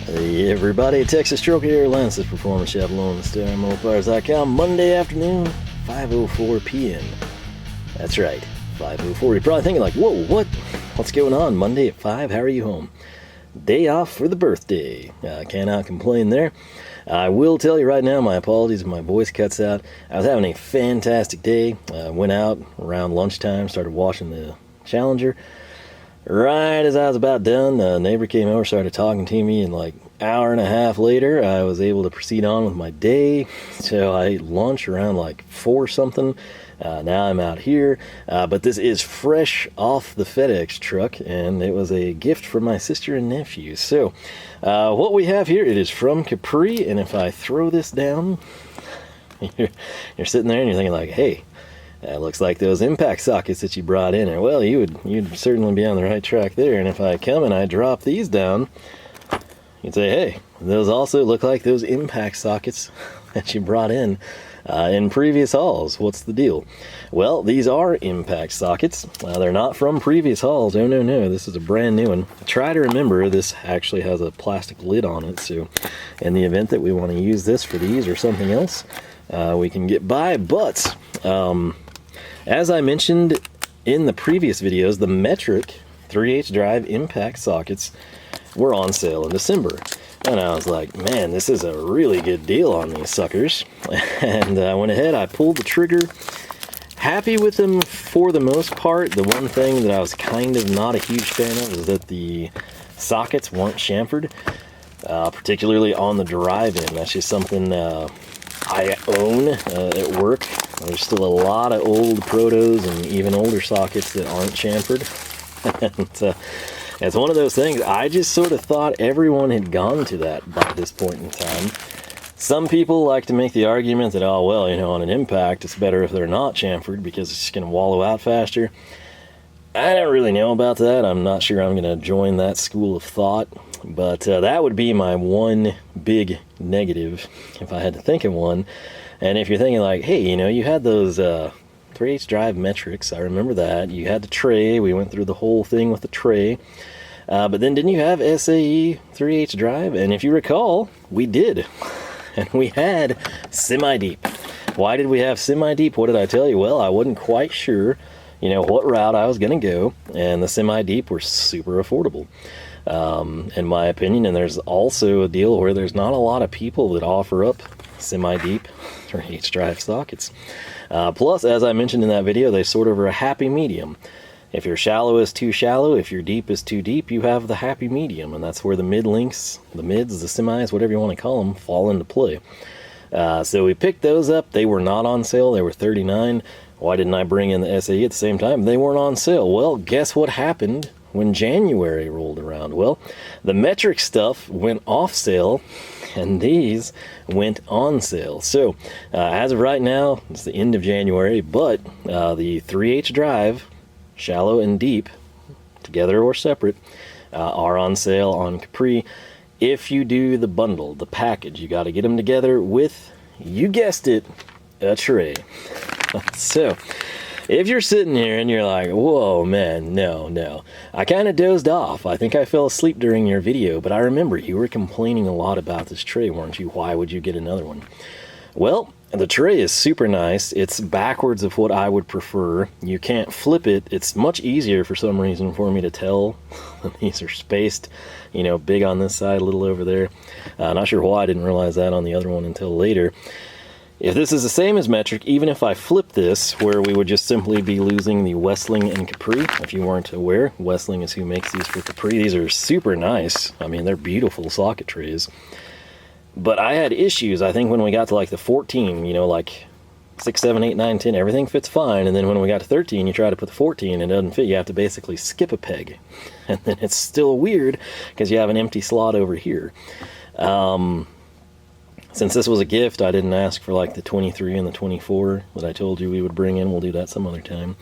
Hey everybody, Texas Truck here, Lance's Performance Shop along the Star Mopars.com, Monday afternoon, 5:04 p.m. That's right, 5:04. You're probably thinking like, whoa, what's going on? Monday at 5, how are you home? Day off for the birthday. Cannot complain there. I will tell you right now, my apologies if my voice cuts out. I was having a fantastic day. Went out around lunchtime, started washing the Challenger. Right as I was about done, a neighbor came over, started talking to me, and like hour and a half later, I was able to proceed on with my day. So I ate lunch around like 4 something. Now I'm out here, but this is fresh off the FedEx truck, and it was a gift from my sister and nephew. So what we have here, it is from Capri, and if I throw this down, you're sitting there and you're thinking like, hey, that looks like those impact sockets that you brought in. And well, you'd certainly be on the right track there. And if I come and I drop these down, you'd say, hey, those also look like those impact sockets that you brought in previous hauls. What's the deal? Well, these are impact sockets. They're not from previous hauls. Oh, no. This is a brand new one. Try to remember, this actually has a plastic lid on it. So in the event that we want to use this for these or something else, we can get by. But as I mentioned in the previous videos, the metric 3/8 drive impact sockets were on sale in December. And I was like, man, this is a really good deal on these suckers. And I went ahead, I pulled the trigger. Happy with them for the most part. The one thing that I was kind of not a huge fan of is that the sockets weren't chamfered, particularly on the drive-in. That's just something I own at work. There's still a lot of old protos and even older sockets that aren't chamfered. And it's one of those things, I just sort of thought everyone had gone to that by this point in time. Some people like to make the argument that, oh, well, on an impact, it's better if they're not chamfered because it's just going to wallow out faster. I don't really know about that. I'm not sure I'm going to join that school of thought. But that would be my one big negative if I had to think of one. And if you're thinking like, hey, you had those 3/8 drive metrics, I remember that. You had the tray. We went through the whole thing with the tray. But then didn't you have SAE 3/8 drive? And if you recall, we did. And we had semi-deep. Why did we have semi-deep? What did I tell you? Well, I wasn't quite sure, what route I was going to go. And the semi-deep were super affordable. In my opinion, and there's also a deal where there's not a lot of people that offer up semi-deep 3/8 drive sockets. Plus, as I mentioned in that video, they sort of are a happy medium. If your shallow is too shallow, if your deep is too deep, you have the happy medium, and that's where the mid-links, the mids, the semis, whatever you want to call them, fall into play. So we picked those up. They were not on sale. They were $39. Why didn't I bring in the SAE at the same time? They weren't on sale. Well, guess what happened when January rolled around? Well, the metric stuff went off sale, and these went on sale. So as of right now, it's the end of January, but the 3/8 drive, shallow and deep, together or separate, are on sale on Capri. If you do the bundle, the package, you got to get them together with, you guessed it, a tray. So if you're sitting here and you're like, whoa, man, no. I kind of dozed off. I think I fell asleep during your video, but I remember you were complaining a lot about this tray, weren't you? Why would you get another one? Well, the tray is super nice. It's backwards of what I would prefer. You can't flip it. It's much easier for some reason for me to tell. These are spaced, big on this side, a little over there. Not sure why I didn't realize that on the other one until later. If this is the same as metric, even if I flip this, where we would just simply be losing the Westling and Capri, if you weren't aware, Westling is who makes these for Capri. These are super nice. I mean, they're beautiful socket trays. But I had issues, I think, when we got to like the 14, like 6, 7, 8, 9, 10, everything fits fine. And then when we got to 13, you try to put the 14 and it doesn't fit. You have to basically skip a peg. And then it's still weird because you have an empty slot over here. Since this was a gift, I didn't ask for like the 23 and the 24 that I told you we would bring in. We'll do that some other time.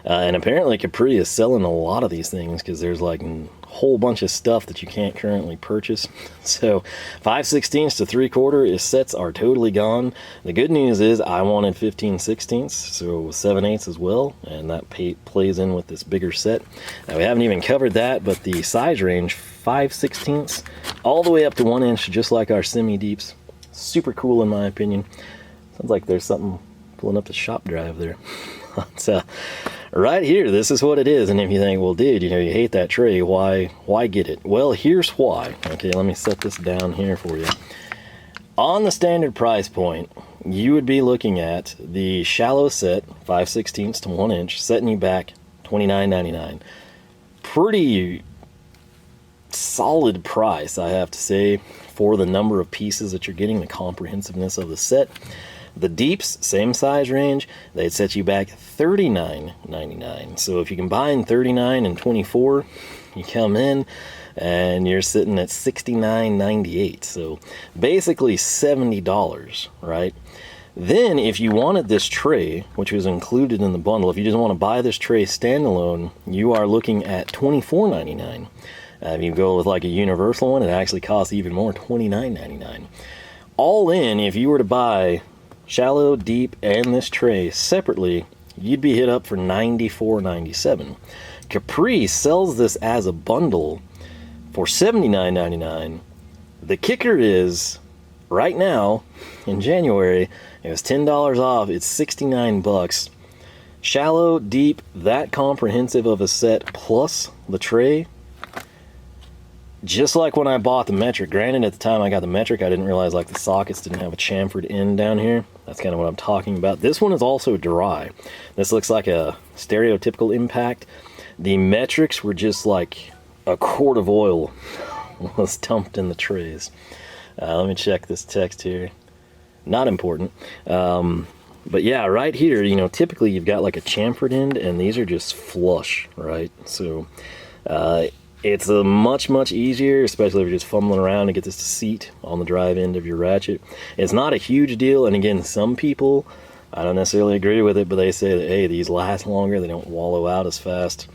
And apparently Capri is selling a lot of these things because there's like a whole bunch of stuff that you can't currently purchase. So 5/16 to 3/4 sets are totally gone. The good news is I wanted 15/16, so 7/8 as well, and that plays in with this bigger set. Now we haven't even covered that, but the size range 5/16 all the way up to 1 inch, just like our semi-deeps. Super cool in my opinion. Sounds like there's something pulling up the shop drive there. So right here, this is what it is. And if you think, well, dude, you hate that tray, why get it? Well, here's why. Okay, let me set this down here for you. On the standard price point, you would be looking at the shallow set, 5/16 to 1 inch, setting you back $29.99. Pretty solid price, I have to say, for the number of pieces that you're getting, the comprehensiveness of the set. The deeps, same size range, they'd set you back $39.99. So if you combine 39 and 24, you come in and you're sitting at $69.98. So basically $70, right? Then if you wanted this tray, which was included in the bundle, if you just want to buy this tray standalone, you are looking at $24.99. If you go with like a universal one, it actually costs even more, $29.99. All in, if you were to buy shallow, deep, and this tray separately, you'd be hit up for $94.97. Capri sells this as a bundle for $79.99. The kicker is, right now, in January, it was $10 off, it's $69. Shallow, deep, that comprehensive of a set, plus the tray, just like when I bought the metric. Granted, at the time I got the metric, I didn't realize like the sockets didn't have a chamfered end down here. That's kind of what I'm talking about. This one is also dry. This looks like a stereotypical impact. The metrics were just like a quart of oil was dumped in the trays. Let me check this text here. Not important. But yeah, right here, typically you've got like a chamfered end, and these are just flush, right? So it's a much easier, especially if you're just fumbling around to get this to seat on the drive end of your Ratchet. It's not a huge deal, and again, some people, I don't necessarily agree with it, but they say that, hey, these last longer, they don't wallow out as fast.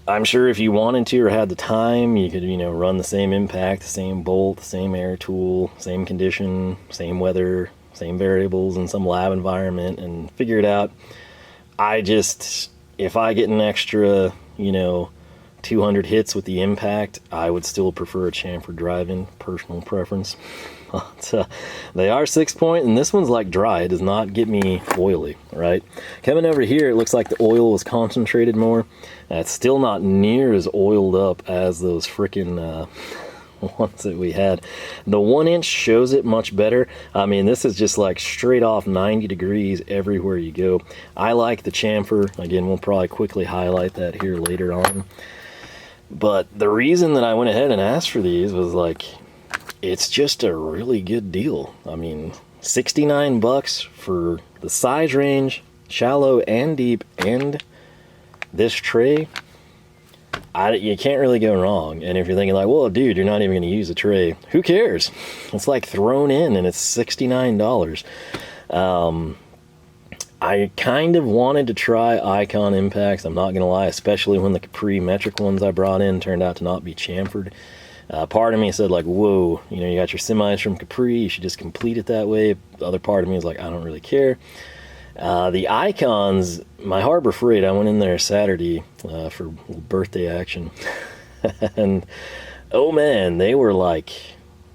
I'm sure if you wanted to or had the time, you could, run the same impact, the same bolt, the same air tool, same condition, same weather, same variables in some lab environment and figure it out. If I get an extra, 200 hits with the impact, I would still prefer a chamfered drive-in, personal preference. But, they are 6-point, and this one's like dry. It does not get me oily, right? Coming over here, it looks like the oil was concentrated more. It's still not near as oiled up as those frickin' ones that we had. The 1 inch shows it much better. I mean, this is just like straight off 90 degrees everywhere you go. I like the chamfer. Again, we'll probably quickly highlight that here later on. But the reason that I went ahead and asked for these was like, it's just a really good deal. I mean, $69 for the size range, shallow and deep, and this tray. You can't really go wrong. And if you're thinking like, well, dude, you're not even going to use the tray, who cares? It's like thrown in, and it's $69. I kind of wanted to try Icon impacts, I'm not going to lie, especially when the Capri metric ones I brought in turned out to not be chamfered. Part of me said like, whoa, you got your semis from Capri, you should just complete it that way. The other part of me is like, I don't really care. The Icons, my Harbor Freight, I went in there Saturday for birthday action. And, oh man, they were like,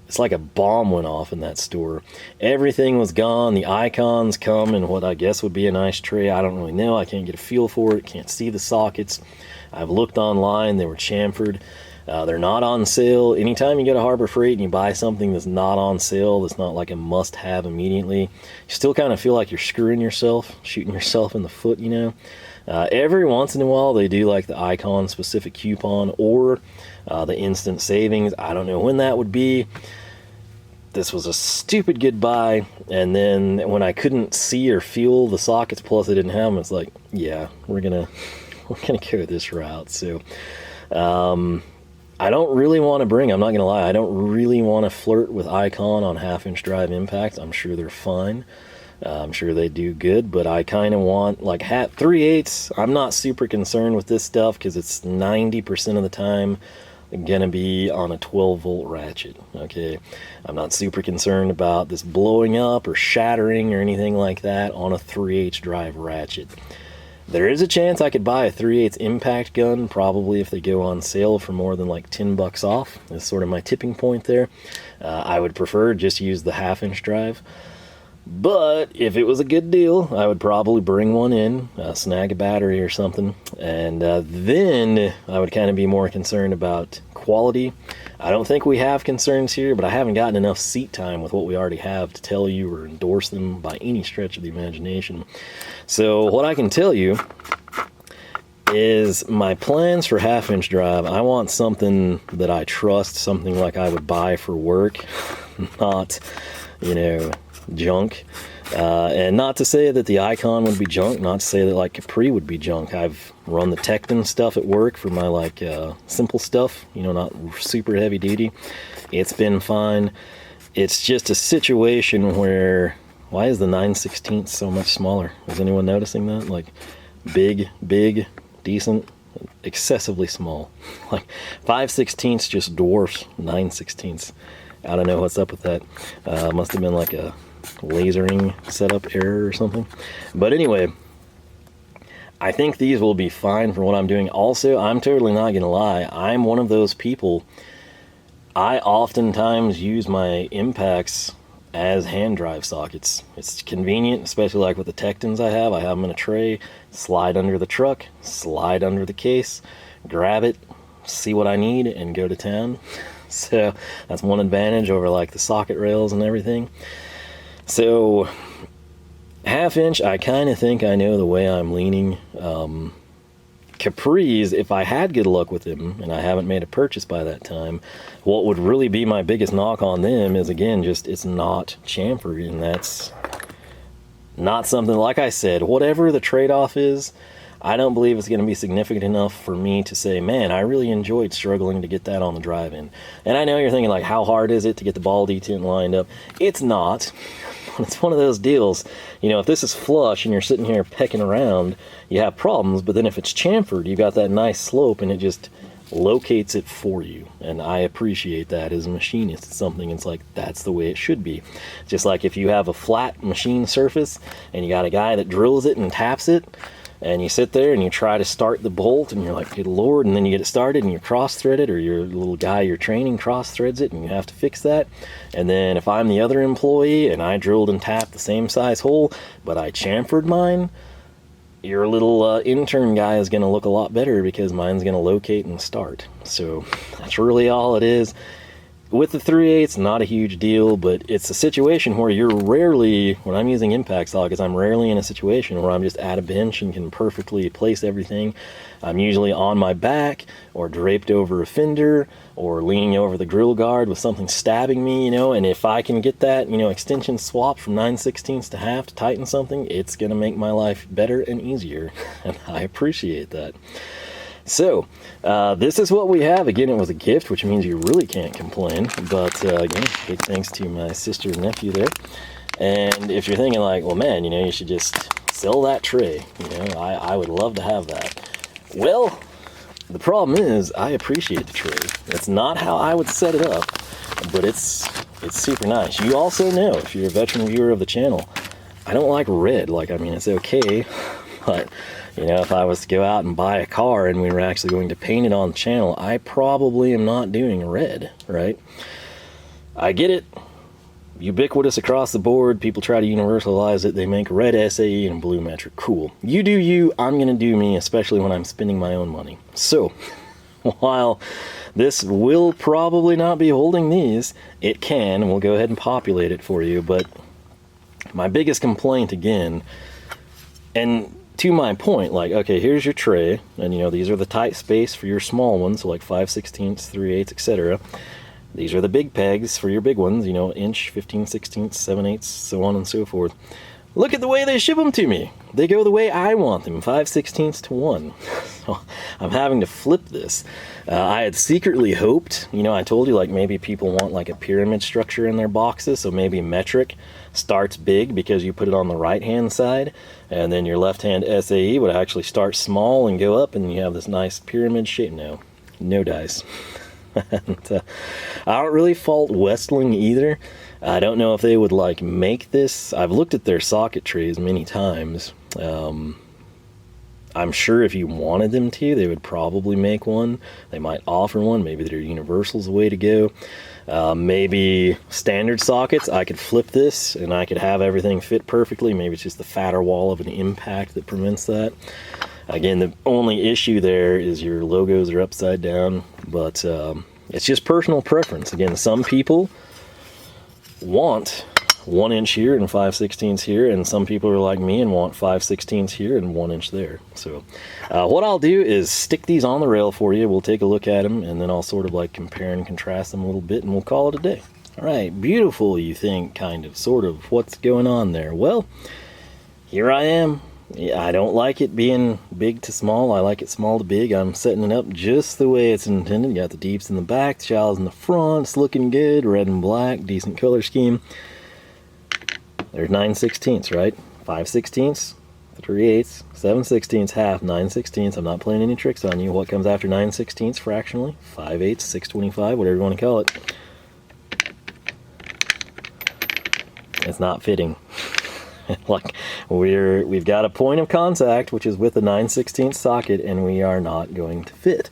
it's like a bomb went off in that store. Everything was gone. The Icons come in what I guess would be a nice tray. I don't really know. I can't get a feel for it. Can't see the sockets. I've looked online. They were chamfered. They're not on sale. Anytime you go to Harbor Freight and you buy something that's not on sale, that's not like a must-have immediately, you still kind of feel like you're screwing yourself, shooting yourself in the foot, Every once in a while, they do like the Icon-specific coupon or the instant savings. I don't know when that would be. This was a stupid good buy, and then when I couldn't see or feel the sockets, plus I didn't have them, it's like, yeah, we're gonna go this route. So, I don't really want to bring, I'm not going to lie, I don't really want to flirt with Icon on half-inch drive impacts. I'm sure they're fine. I'm sure they do good, but I kind of want, like, 3/8. I'm not super concerned with this stuff because it's 90% of the time gonna be on a 12-volt ratchet. Okay, I'm not super concerned about this blowing up or shattering or anything like that on a 3/8 drive ratchet. There is a chance I could buy a 3/8 impact gun, probably if they go on sale for more than like $10 off. That's sort of my tipping point there. I would prefer just use the half-inch drive. But if it was a good deal, I would probably bring one in, snag a battery or something, and then I would kind of be more concerned about quality. I don't think we have concerns here, but I haven't gotten enough seat time with what we already have to tell you or endorse them by any stretch of the imagination. So what I can tell you is my plans for half-inch drive. I want something that I trust, something like I would buy for work, not, you know, junk. And not to say that the Icon would be junk, not to say that like Capri would be junk. I've run the Tecton stuff at work for my like simple stuff, you know, not super heavy duty. It's been fine. It's just a situation where, why is the 9/16 so much smaller? Is anyone noticing that? Like big, decent, excessively small. Like 5/16 just dwarfs 9/16. I don't know what's up with that. Must have been like a lasering setup error or something. But anyway, I think these will be fine for what I'm doing. Also, I'm totally not gonna lie, I'm one of those people, I oftentimes use my impacts as hand drive sockets. It's convenient, especially like with the Tectons I have them in a tray, slide under the truck, slide under the case, grab it, see what I need, and go to town. So that's one advantage over like the socket rails and everything. So half-inch, I kind of think I know the way I'm leaning. Capris, if I had good luck with them, and I haven't made a purchase by that time, what would really be my biggest knock on them is, again, just it's not chamfered, and that's not something, like I said, whatever the trade-off is, I don't believe it's going to be significant enough for me to say, man, I really enjoyed struggling to get that on the drive-in. And I know you're thinking, like, how hard is it to get the ball detent lined up? It's not. It's one of those deals, you know, if this is flush and you're sitting here pecking around, you have problems, but then if it's chamfered, you got that nice slope and it just locates it for you. And I appreciate that as a machinist. It's something, it's like, that's the way it should be. Just like if you have a flat machine surface and you got a guy that drills it and taps it, and you sit there and you try to start the bolt and you're like, good Lord, and then you get it started and you're cross-threaded, or your little guy you're training cross-threads it and you have to fix that. And then if I'm the other employee and I drilled and tapped the same size hole, but I chamfered mine, your little intern guy is going to look a lot better because mine's going to locate and start. So that's really all it is. With the 3/8, not a huge deal, but it's a situation where you're rarely, when I'm using impact sockets, I'm rarely in a situation where I'm just at a bench and can perfectly place everything. I'm usually on my back or draped over a fender or leaning over the grill guard with something stabbing me, you know, and if I can get that, you know, extension swap from 9/16 to half to tighten something, it's going to make my life better and easier, and I appreciate that. So, this is what we have. Again, it was a gift, which means you really can't complain. But, again, big thanks to my sister and nephew there. And if you're thinking like, well, man, you know, you should just sell that tray. You know, I would love to have that. Well, the problem is I appreciate the tray. It's not how I would set it up, but it's super nice. You also know, if you're a veteran viewer of the channel, I don't like red. Like, I mean, it's okay, but... you know, if I was to go out and buy a car and we were actually going to paint it on the channel, I probably am not doing red, right? I get it. Ubiquitous across the board. People try to universalize it. They make red SAE and blue metric. Cool. You do you. I'm going to do me, especially when I'm spending my own money. So, while this will probably not be holding these, it can, and we'll go ahead and populate it for you. But my biggest complaint, again, and... to my point, like, okay, here's your tray, and you know, these are the tight space for your small ones, so like 5/16, 3/8, etc. These are the big pegs for your big ones, you know, inch, 15/16, 7/8, so on and so forth. look at the way they ship them to me. They go the way I want them, 5/16 to 1. So I'm having to flip this. I had secretly hoped, you know, I told you like maybe people want like a pyramid structure in their boxes, so maybe metric starts big because you put it on the right hand side, and then your left hand SAE would actually start small and go up, and you have this nice pyramid shape. No dice. And, I don't really fault Westling either. I don't know if they would like make this. I've looked at their socket trays many times. I'm sure if you wanted them to, they would probably make one. They might offer one. Maybe their universal's the way to go. Maybe standard sockets, I could flip this and I could have everything fit perfectly. Maybe it's just the fatter wall of an impact that prevents that. Again, the only issue there is your logos are upside down, but it's just personal preference. Again, some people want 1 inch here and 5/16 here, and some people are like me and want 5/16 here and 1 inch there. So what I'll do is stick these on the rail for you. We'll take a look at them, and then I'll sort of like compare and contrast them a little bit, and we'll call it a day. All right, beautiful, you think, kind of, sort of. What's going on there? Well, here I am. Yeah, I don't like it being big to small. I like it small to big. I'm setting it up just the way it's intended. You got the deeps in the back, the shallows in the front. It's looking good. Red and black, decent color scheme. There's 9/16, right? 5/16, 3/8, 7/16, half, 9/16. I'm not playing any tricks on you. What comes after 9/16 fractionally? 5/8, 6/25, whatever you want to call it. It's not fitting. Like we've got a point of contact, which is with the 9/16 socket, and we are not going to fit.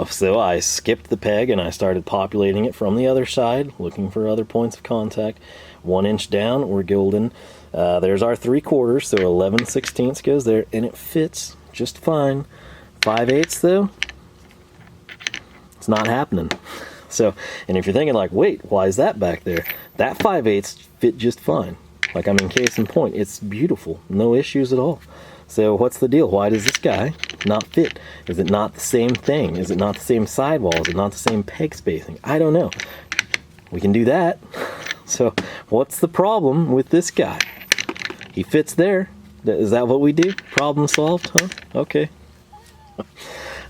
So I skipped the peg and I started populating it from the other side, looking for other points of contact. 1 inch down, we're golden. There's our 3/4, so 11/16 goes there, and it fits just fine. 5/8 though, it's not happening. So, and if you're thinking like, wait, why is that back there? That 5/8 fit just fine. Like, I mean, case in point, it's beautiful, no issues at all. So what's the deal? Why does this guy not fit? Is it not the same thing? Is it not the same sidewall? Is it not the same peg spacing? I don't know. We can do that. So what's the problem with this guy? He fits there. Is that what we do? Problem solved, huh? Okay.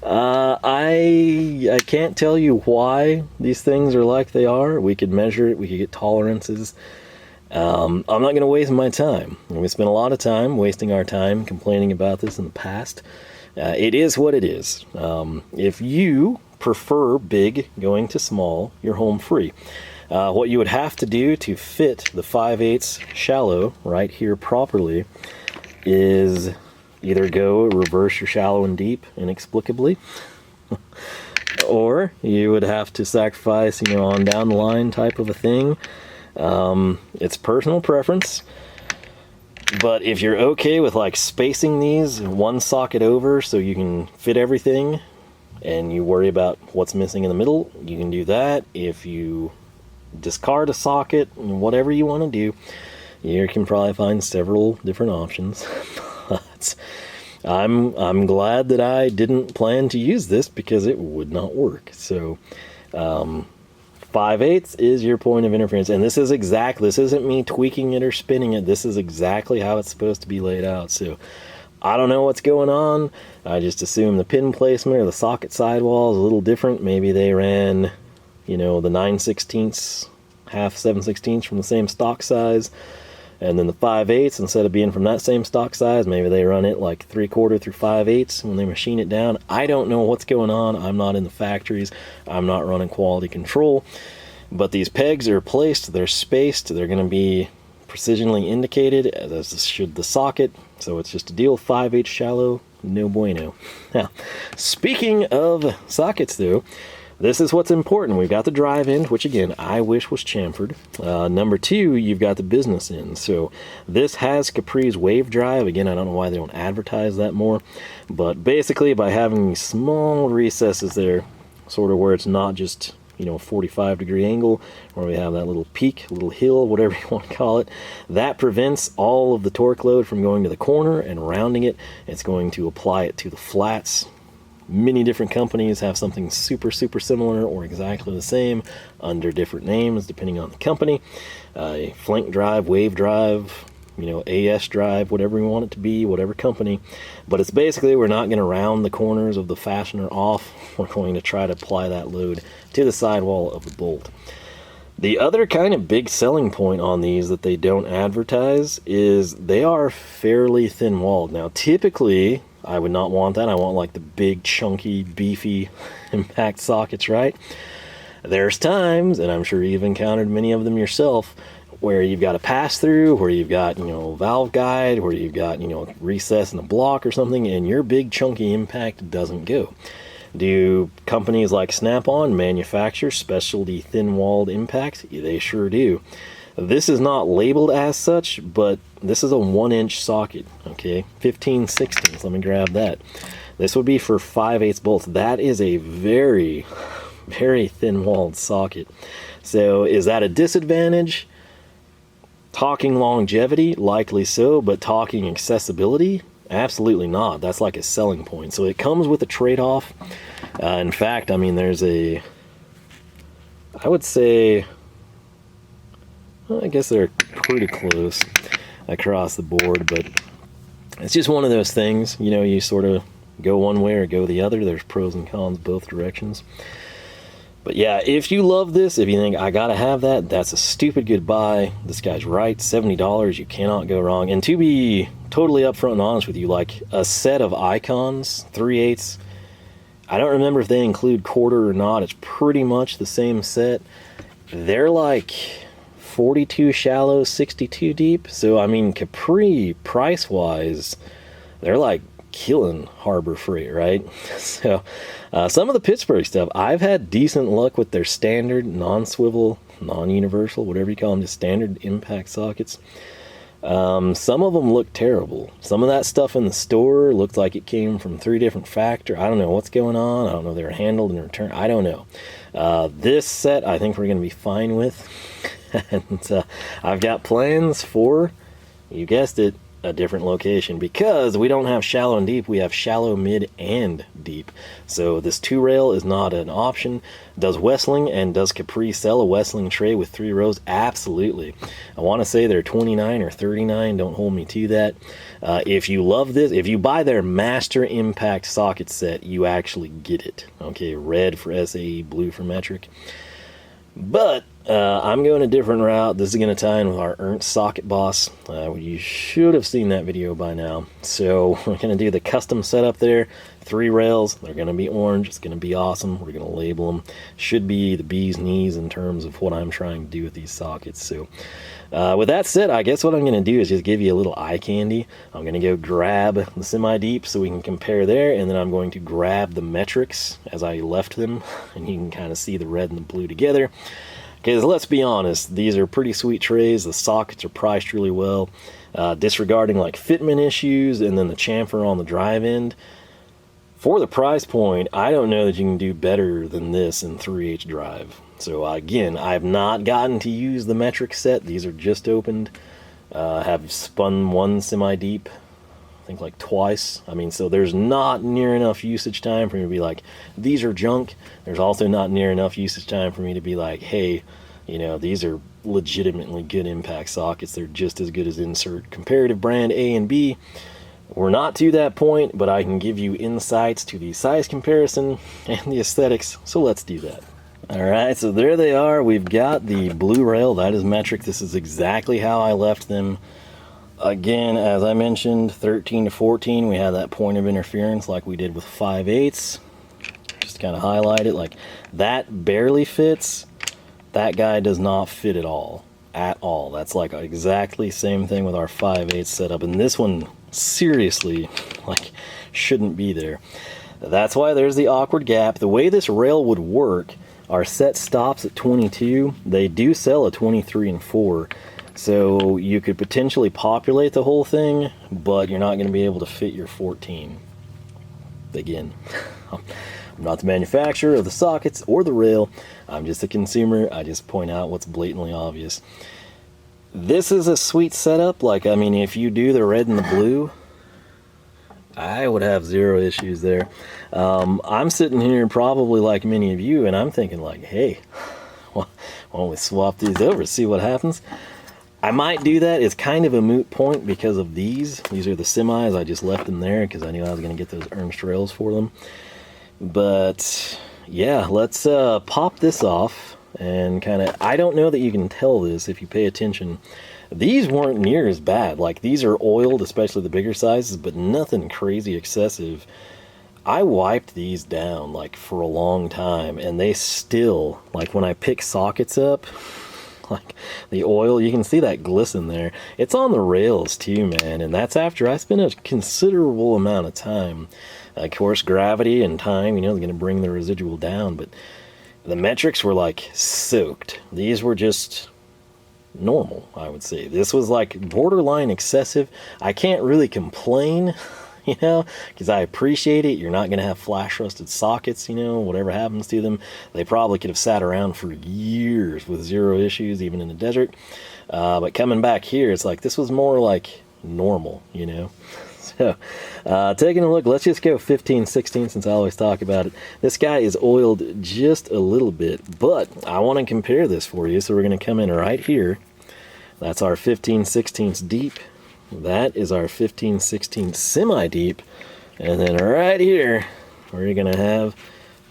I can't tell you why these things are like they are. We could measure it. We could get tolerances. I'm not going to waste my time. We spent a lot of time wasting our time complaining about this in the past. It is what it is. If you prefer big going to small, you're home free. What you would have to do to fit the 5/8 shallow right here properly is either go reverse your shallow and deep inexplicably, or you would have to sacrifice, you know, on down the line type of a thing. It's personal preference, but if you're okay with like spacing these one socket over so you can fit everything and you worry about what's missing in the middle, you can do that. If you discard a socket, whatever you want to do, you can probably find several different options. But I'm glad that I didn't plan to use this because it would not work. So 5/8 is your point of interference, and this isn't me tweaking it or spinning it. This is exactly how it's supposed to be laid out. So I don't know what's going on. I just assume the pin placement or the socket sidewall is a little different. Maybe they ran, you know, the 9/16, half 7/16 from the same stock size, and then the 5/8, instead of being from that same stock size, maybe they run it like 3/4 through 5/8 when they machine it down. I don't know what's going on. I'm not in the factories. I'm not running quality control. But these pegs are placed, they're spaced, they're going to be precisionally indicated, as should the socket. So it's just a deal. 5/8 shallow, no bueno. Now, speaking of sockets though, this is what's important. We've got the drive end, which again, I wish was chamfered. Number two, you've got the business end. So this has Capri's wave drive. Again, I don't know why they don't advertise that more. But basically, by having these small recesses there, sort of where it's not just, you know, a 45-degree angle, where we have that little peak, little hill, whatever you want to call it, that prevents all of the torque load from going to the corner and rounding it. It's going to apply it to the flats. Many different companies have something super similar or exactly the same under different names depending on the company. Flank drive, wave drive, you know, AS drive, whatever we want it to be, whatever company. But it's basically, we're not going to round the corners of the fastener off. We're going to try to apply that load to the sidewall of the bolt. The other kind of big selling point on these that they don't advertise is they are fairly thin-walled. Now, typically, I would not want that. I want like the big, chunky, beefy impact sockets, right? There's times, and I'm sure you've encountered many of them yourself, where you've got a pass-through, where you've got, you know, a valve guide, where you've got, you know, a recess in a block or something, and your big, chunky impact doesn't go. Do companies like Snap-on manufacture specialty thin-walled impacts? They sure do. This is not labeled as such, but this is a 1-inch socket, okay? 15/16, let me grab that. This would be for 5/8 bolts. That is a very, very thin-walled socket. So is that a disadvantage? Talking longevity, likely so, but talking accessibility, absolutely not. That's like a selling point. So it comes with a trade-off. In fact, I mean, there's a, I would say, well, I guess they're pretty close across the board, but it's just one of those things, you know, you sort of go one way or go the other. There's pros and cons both directions. But yeah, if you love this, if you think I gotta have that, that's a stupid good buy. This guy's right, $70, you cannot go wrong. And to be totally upfront and honest with you, like a set of icons, 3/8, I don't remember if they include quarter or not. It's pretty much the same set. They're like 42 shallow, 62 deep. So I mean, Capri price wise, they're like killing Harbor Freight, right? So some of the Pittsburgh stuff, I've had decent luck with their standard non-swivel, non-universal, whatever you call them, just standard impact sockets. Some of them look terrible. Some of that stuff in the store looked like it came from 3 different factories. I don't know what's going on. I don't know if they were handled in return. I don't know. This set I think we're going to be fine with. And I've got plans for, you guessed it, a different location, because we don't have shallow and deep, we have shallow, mid, and deep. So this 2-rail is not an option. Does Westling and does Capri sell a Westling tray with 3 rows? Absolutely. I want to say they're 29 or 39, don't hold me to that. If you love this, if you buy their Master Impact socket set, you actually get it. Okay, red for SAE, blue for metric. But I'm going a different route. This is going to tie in with our Ernst socket boss. You should have seen that video by now. So we're going to do the custom setup there. 3 rails. They're going to be orange. It's going to be awesome. We're going to label them. Should be the bee's knees in terms of what I'm trying to do with these sockets. So with that said, I guess what I'm going to do is just give you a little eye candy. I'm going to go grab the semi-deep so we can compare there, and then I'm going to grab the metrics as I left them, and you can kind of see the red and the blue together. Because let's be honest, these are pretty sweet trays. The sockets are priced really well. Disregarding like fitment issues and then the chamfer on the drive end, for the price point, I don't know that you can do better than this in 3/8 drive. So again, I've not gotten to use the metric set. These are just opened. Have spun 1 semi-deep, I think like twice. I mean, so there's not near enough usage time for me to be like, these are junk. There's also not near enough usage time for me to be like, hey, you know, these are legitimately good impact sockets. They're just as good as insert comparative brand A and B. We're not to that point, but I can give you insights to the size comparison and the aesthetics, so let's do that. Alright, so there they are. We've got the blue rail. That is metric. This is exactly how I left them. Again, as I mentioned, 13 to 14, we had that point of interference like we did with 5/8. Just kind of highlight it. Like, that barely fits. That guy does not fit at all. At all. That's like exactly same thing with our 5/8 setup. And this one, seriously, like, shouldn't be there. That's why there's the awkward gap. The way this rail would work, our set stops at 22. They do sell a 23 and 4. So you could potentially populate the whole thing, but you're not going to be able to fit your 14. Again, I'm not the manufacturer of the sockets or the rail. I'm just a consumer. I just point out what's blatantly obvious. This is a sweet setup. Like, I mean, if you do the red and the blue, I would have 0 issues there. I'm sitting here probably like many of you, and I'm thinking like, hey, why don't we swap these over, see what happens? I might do that. It's kind of a moot point because of these. These are the semis. I just left them there because I knew I was going to get those Ernst Rails for them. But yeah, let's pop this off and kind of, I don't know that you can tell this if you pay attention. These weren't near as bad. Like, these are oiled, especially the bigger sizes, but nothing crazy excessive. I wiped these down like for a long time, and they still, like when I pick sockets up, like the oil, you can see that glisten there. It's on the rails too, man, and that's after I spent a considerable amount of time. Of course, gravity and time, you know, is going to bring the residual down, but the metrics were like soaked. These were just normal, I would say. This was like borderline excessive. I can't really complain, you know, because I appreciate it. You're not going to have flash rusted sockets, you know, whatever happens to them. They probably could have sat around for years with zero issues, even in the desert. But coming back here, it's like this was more like normal, you know. So, taking a look, let's just go 15/16 since I always talk about it. This guy is oiled just a little bit, but I want to compare this for you. So we're going to come in right here. That's our 15/16 deep. That is our 15/16 semi-deep. And then right here, we're going to have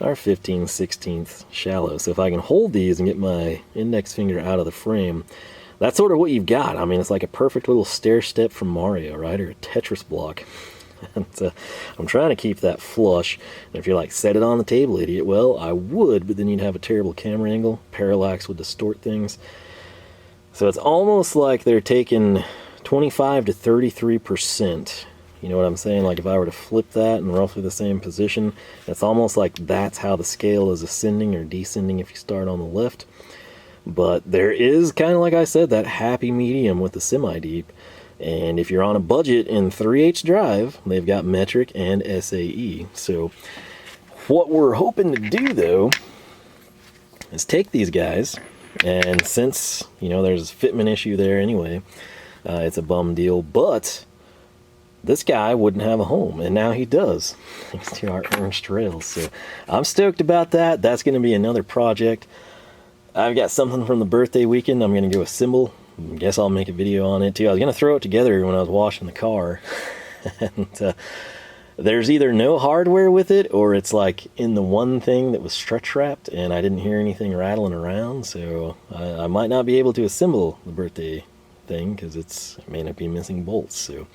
our 15/16 shallow. So if I can hold these and get my index finger out of the frame, that's sort of what you've got. I mean, it's like a perfect little stair step from Mario, right? Or a Tetris block. And I'm trying to keep that flush. And if you're like, set it on the table, idiot. Well, I would, but then you'd have a terrible camera angle. Parallax would distort things. So it's almost like they're taking 25 to 33%. You know what I'm saying? Like if I were to flip that in roughly the same position, it's almost like that's how the scale is ascending or descending if you start on the left. But there is kind of, like I said, that happy medium with the semi-deep. And if you're on a budget in 3/8 drive, they've got metric and SAE. So what we're hoping to do, though, is take these guys, and since, you know, there's a fitment issue there anyway, it's a bum deal, but this guy wouldn't have a home, and now he does, thanks to our Ernst Rails. So I'm stoked about that. That's going to be another project. I've got something from the birthday weekend I'm going to go assemble. I guess I'll make a video on it too. I was going to throw it together when I was washing the car. And there's either no hardware with it, or it's like in the one thing that was stretch wrapped, and I didn't hear anything rattling around. So I might not be able to assemble the birthday thing because it may not be missing bolts. So,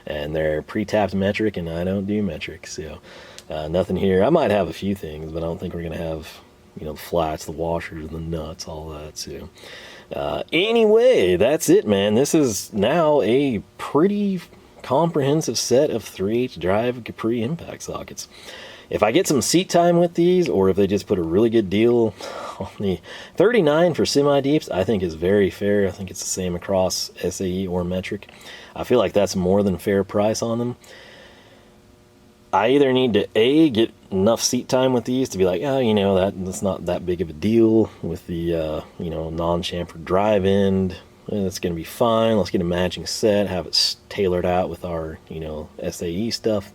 and they're pre-tapped metric, and I don't do metric. So nothing here. I might have a few things, but I don't think we're going to have, you know, the flats, the washers, the nuts, all that. So anyway, that's it, man. This is now a pretty comprehensive set of 3/8 drive Capri impact sockets. If I get some seat time with these, or if they just put a really good deal on the 39 for semi-deeps, I think is very fair. I think it's the same across SAE or metric. I feel like that's more than fair price on them. I either need to get enough seat time with these to be like, oh, you know, that's not that big of a deal with the you know, non-chamfered drive end. It's going to be fine. Let's get a matching set, have it tailored out with our, you know, SAE stuff.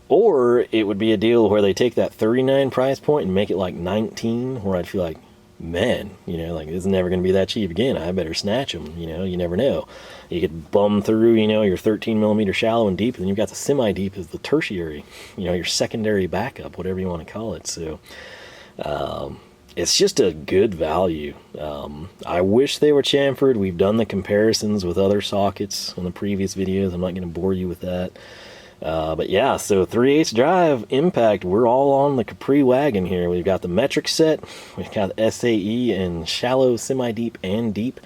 Or it would be a deal where they take that 39 price point and make it like 19, where I'd feel like, man, you know, like, this is never going to be that cheap again. I better snatch them. You know, you never know. You could bum through, you know, your 13mm shallow and deep, and then you've got the semi-deep as the tertiary, you know, your secondary backup, whatever you want to call it. So it's just a good value. I wish they were chamfered. We've done the comparisons with other sockets in the previous videos. I'm not going to bore you with that. But yeah, so 3/8 drive impact, we're all on the Capri wagon here. We've got the metric set, we've got SAE and shallow, semi-deep, and deep,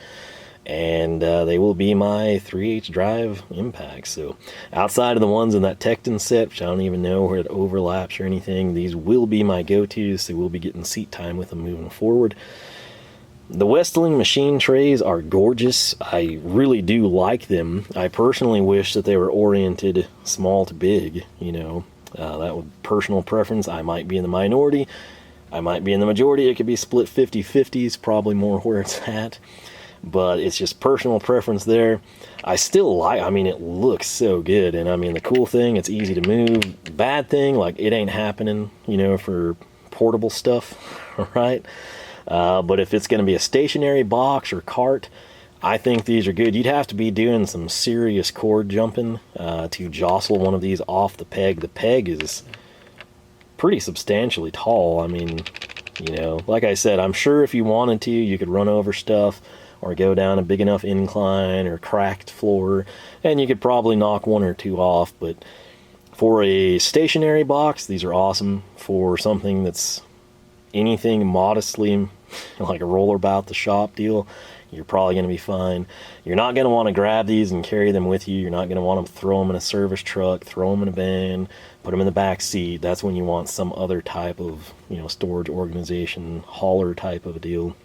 and they will be my 3/8 drive impact. So outside of the ones in that Tecton set, which I don't even know where it overlaps or anything, these will be my go-tos, so we'll be getting seat time with them moving forward. The Westling machine trays are gorgeous. I really do like them. I personally wish that they were oriented small to big, you know. That would personal preference. I might be in the minority. I might be in the majority. It could be split 50-50s, probably more where it's at. But it's just personal preference there. I still like, I mean, it looks so good. And I mean, the cool thing, it's easy to move. Bad thing, like, it ain't happening, you know, for portable stuff, right? But if it's going to be a stationary box or cart, I think these are good. You'd have to be doing some serious cord jumping to jostle one of these off the peg. The peg is pretty substantially tall. I mean, you know, like I said, I'm sure if you wanted to, you could run over stuff or go down a big enough incline or cracked floor, and you could probably knock one or two off. But for a stationary box, these are awesome. For something that's anything modestly like a rollabout the shop deal, you're probably going to be fine. You're not going to want to grab these and carry them with you. You're not going to want to throw them in a service truck, throw them in a van, put them in the back seat. That's when you want some other type of, you know, storage organization, hauler type of a deal.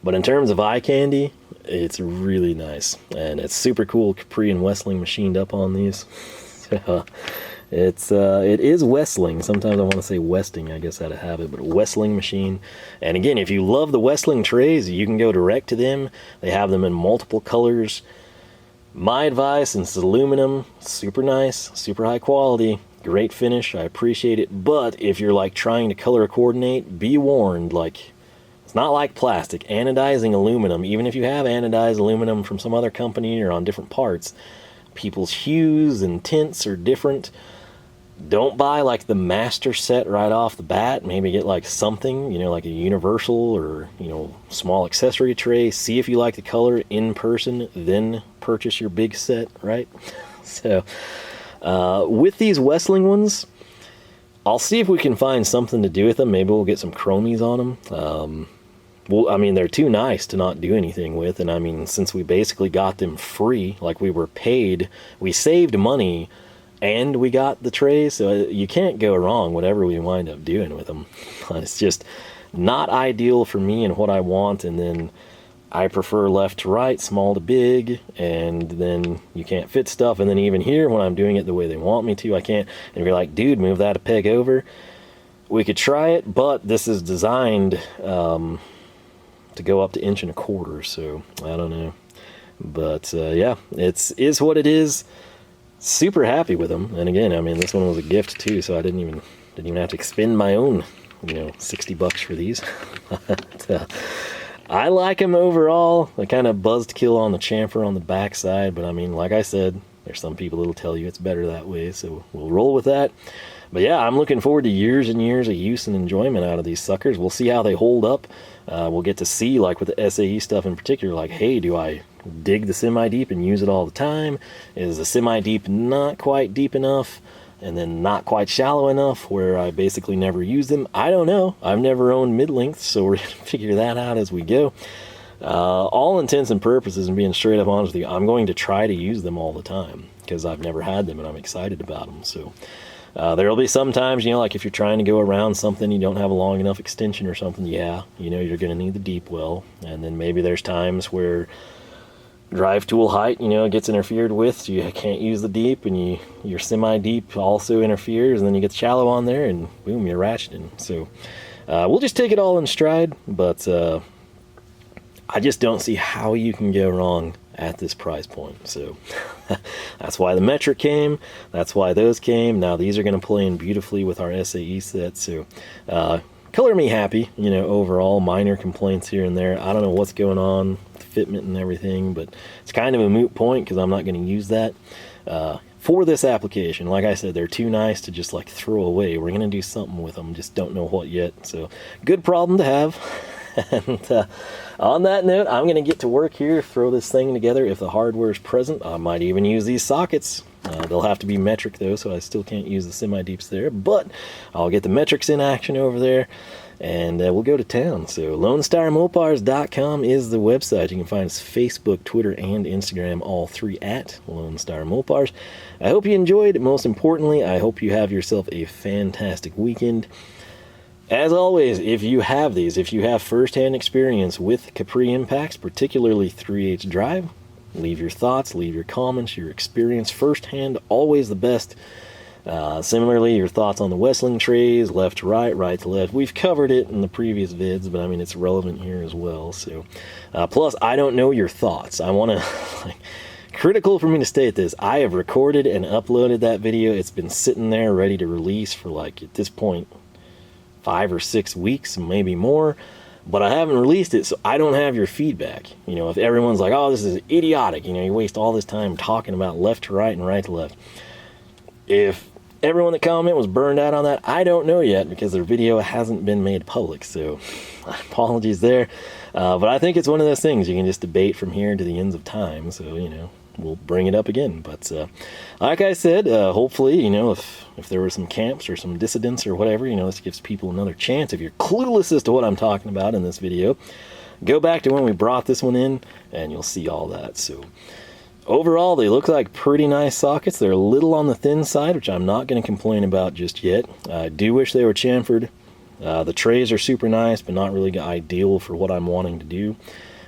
But in terms of eye candy, it's really nice. And it's super cool. Capri and Westling machined up on these. It is Westling. Sometimes I want to say Westing, I guess out of habit, but a Westling machine. And again, if you love the Westling trays, you can go direct to them. They have them in multiple colors. My advice, since it's aluminum, super nice, super high quality, great finish, I appreciate it. But if you're like trying to color coordinate, be warned, like, it's not like plastic. Anodizing aluminum, even if you have anodized aluminum from some other company or on different parts, people's hues and tints are different. Don't buy like the master set right off the bat. Maybe get like something, you know, like a universal or, you know, small accessory tray. See if you like the color in person, then purchase your big set, right? So with these Westling ones, I'll see if we can find something to do with them. Maybe we'll get some chromies on them. Well, I mean, they're too nice to not do anything with. And I mean, since we basically got them free, like we were paid, we saved money and we got the trays, so you can't go wrong whatever we wind up doing with them. It's just not ideal for me and what I want, and then I prefer left to right, small to big, and then you can't fit stuff. And then even here, when I'm doing it the way they want me to, I can't. And you're like, dude, move that a peg over. We could try it, but this is designed to go up to 1.25 inches, so I don't know. But yeah, is what it is. Super happy with them. And again, I mean, this one was a gift too, so I didn't even have to expend my own, you know, $60 for these. But, I like them overall. I kind of buzzkill on the chamfer on the back side, but I mean, like I said, there's some people that'll tell you it's better that way, so we'll roll with that. But yeah, I'm looking forward to years and years of use and enjoyment out of these suckers. We'll see how they hold up. We'll get to see, like with the SAE stuff in particular, like, hey, do I dig the semi-deep and use it all the time? Is the semi-deep not quite deep enough and then not quite shallow enough where I basically never use them? I don't know. I've never owned mid-length, so we're going to figure that out as we go. All intents and purposes, and being straight up honest with you, I'm going to try to use them all the time because I've never had them and I'm excited about them. So there'll be some times, you know, like if you're trying to go around something, you don't have a long enough extension or something, yeah, you know, you're going to need the deep well. And then maybe there's times where drive tool height, you know, gets interfered with, so you can't use the deep, and your semi-deep also interferes, and then you get the shallow on there, and boom, you're ratcheting. So we'll just take it all in stride, but I just don't see how you can go wrong at this price point. So that's why the metric came, that's why those came. Now these are going to play in beautifully with our SAE set, so color me happy, you know, overall. Minor complaints here and there. I don't know what's going on with the fitment and everything, but it's kind of a moot point because I'm not going to use that for this application. Like I said, they're too nice to just like throw away. We're going to do something with them, just don't know what yet. So good problem to have. And on that note, I'm going to get to work here, throw this thing together. If the hardware is present, I might even use these sockets. They'll have to be metric though, so I still can't use the semi-deeps there, but I'll get the metrics in action over there, and we'll go to town. So LoneStarMopars.com is the website. You can find us Facebook, Twitter, and Instagram, all three at Lone Star Mopars. I hope you enjoyed. Most importantly, I hope you have yourself a fantastic weekend. As always, if you have these, if you have first-hand experience with Capri impacts, particularly 3/8 drive, leave your thoughts, leave your comments, your experience firsthand, always the best. Similarly, your thoughts on the Westling trays, left to right, right to left. We've covered it in the previous vids, but I mean, it's relevant here as well. So, plus, I don't know your thoughts. I want to, critical for me to state this, I have recorded and uploaded that video. It's been sitting there ready to release for, like, at this point, 5 or 6 weeks, maybe more. but I haven't released it, so I don't have your feedback. You know, if everyone's like, oh, this is idiotic, you know, you waste all this time talking about left to right and right to left. If everyone that commented was burned out on that, I don't know yet, because their video hasn't been made public, so apologies there. But I think it's one of those things you can just debate from here to the ends of time, so, you know, we'll bring it up again. But like I said, hopefully, you know, if there were some camps or some dissidents or whatever, you know, this gives people another chance. If you're clueless as to what I'm talking about in this video, go back to when we brought this one in and you'll see all that. So overall, they look like pretty nice sockets. They're a little on the thin side, which I'm not going to complain about just yet. I do wish they were chamfered. The trays are super nice, but not really ideal for what I'm wanting to do.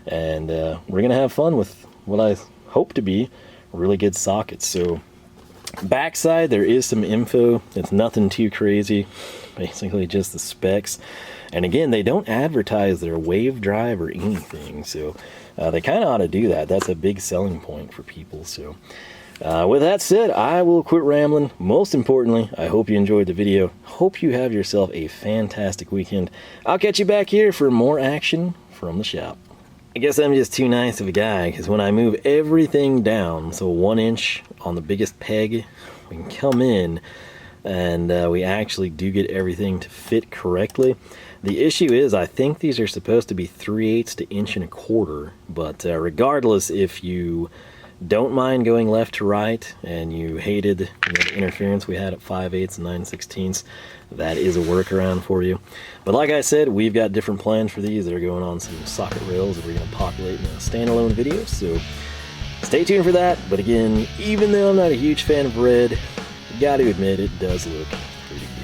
And we're going to have fun with what I hope to be really good sockets. So backside, there is some info. It's nothing too crazy, basically just the specs. And again, they don't advertise their wave drive or anything, so they kind of ought to do that. That's a big selling point for people. So with that said, I will quit rambling. Most importantly, I hope you enjoyed the video. Hope you have yourself a fantastic weekend. I'll catch you back here for more action from the shop. I guess I'm just too nice of a guy, because when I move everything down, so 1 inch on the biggest peg, we can come in and we actually do get everything to fit correctly. The issue is, I think these are supposed to be 3/8 to 1.25 inch, but regardless, if you don't mind going left to right and you hated, you know, the interference we had at 5/8 and 9/16, that is a workaround for you. But like I said, we've got different plans for these. They're going on some socket rails that we're going to populate in a standalone video, so stay tuned for that. But again, even though I'm not a huge fan of red, you got to admit it does look pretty good.